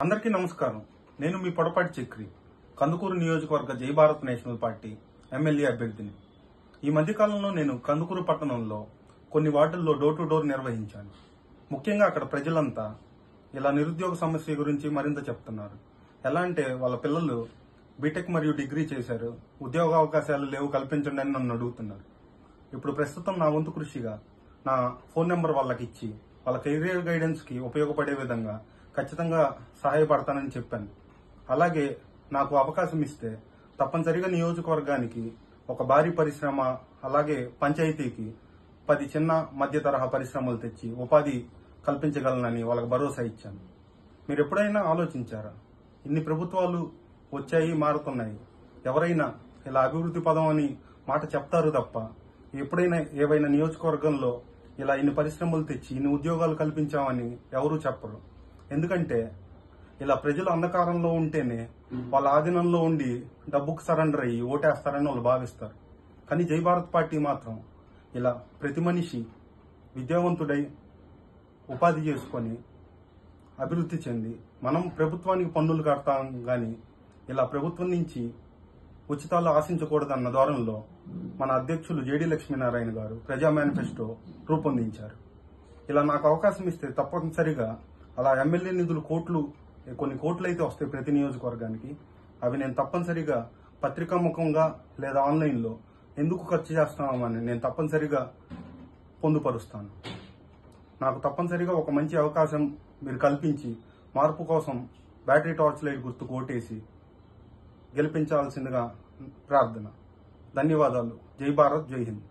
అందరికీ నమస్కారం. నేను మీ పొడపాటి చక్రి, కందుకూరు నియోజకవర్గ జై భారత్ నేషనల్ పార్టీ ఎమ్మెల్యే అభ్యర్థిని. ఈ మధ్యకాలంలో నేను కందుకూరు పట్టణంలో కొన్ని వార్డుల్లో డోర్ టు డోర్ నిర్వహించాను. ముఖ్యంగా అక్కడ ప్రజలంతా ఇలా నిరుద్యోగ సమస్య గురించి మరింత చెప్తున్నారు. ఎలా అంటే వాళ్ళ పిల్లలు బీటెక్ మరియు డిగ్రీ చేశారు, ఉద్యోగ అవకాశాలు లేవు, కల్పించండి అని నన్ను అడుగుతున్నారు. ఇప్పుడు ప్రస్తుతం నా వంతు కృషిగా నా ఫోన్ నెంబర్ వాళ్ళకి ఇచ్చి వాళ్ళ కెరీర్ గైడెన్స్ కి ఉపయోగపడే విధంగా ఖచ్చితంగా సహాయపడతానని చెప్పాను. అలాగే నాకు అవకాశం ఇస్తే తప్పనిసరిగా నియోజకవర్గానికి ఒక భారీ పరిశ్రమ, అలాగే పంచాయతీకి 10 చిన్న మధ్య తరహా పరిశ్రమలు తెచ్చి ఉపాధి కల్పించగలనని వాళ్ళకి భరోసా ఇచ్చాను. మీరు ఎప్పుడైనా ఆలోచించారా? ఇన్ని ప్రభుత్వాలు వచ్చాయి, మారుతున్నాయి, ఎవరైనా ఇలా అభివృద్ధి పదం అని మాట చెప్తారు తప్ప ఎప్పుడైనా ఏవైనా నియోజకవర్గంలో ఇలా ఇన్ని పరిశ్రమలు తెచ్చి ఇన్ని ఉద్యోగాలు కల్పించామని ఎవరూ చెప్పరు. ఎందుకంటే ఇలా ప్రజలు అంధకారంలో ఉంటేనే వాళ్ళ ఆధీనంలో ఉండి డబ్బుకు సరెండర్ అయ్యి ఓటేస్తారని వాళ్ళు భావిస్తారు. కానీ జై భారత్ పార్టీ మాత్రం ఇలా ప్రతి మనిషి విద్యావంతుడై ఉపాధి చేసుకొని అభివృద్ధి చెంది మనం ప్రభుత్వానికి పన్నులు కడతాం గాని ఇలా ప్రభుత్వం నుంచి ఉచితాలు ఆశించకూడదన్న ధోరణిలో మన అధ్యక్షులు జేడీ లక్ష్మీనారాయణ గారు ప్రజా మేనిఫెస్టో రూపొందించారు. ఇలా నాకు అవకాశం ఇస్తే తప్పనిసరిగా అలా ఎమ్మెల్యే నిధులు కొన్ని కోట్లు అయితే వస్తాయి ప్రతి నియోజకవర్గానికి. అవి నేను తప్పనిసరిగా పత్రికాముఖంగా లేదా ఆన్లైన్లో ఎందుకు ఖర్చు చేస్తున్నామని నేను తప్పనిసరిగా పొందుపరుస్తాను. నాకు తప్పనిసరిగా ఒక మంచి అవకాశం మీరు కల్పించి మార్పు కోసం బ్యాటరీ టార్చ్ లైట్ గుర్తుకు ఓటేసి గెలిపించాల్సిందిగా ప్రార్థన. ధన్యవాదాలు. జై భారత్, జై హింద్.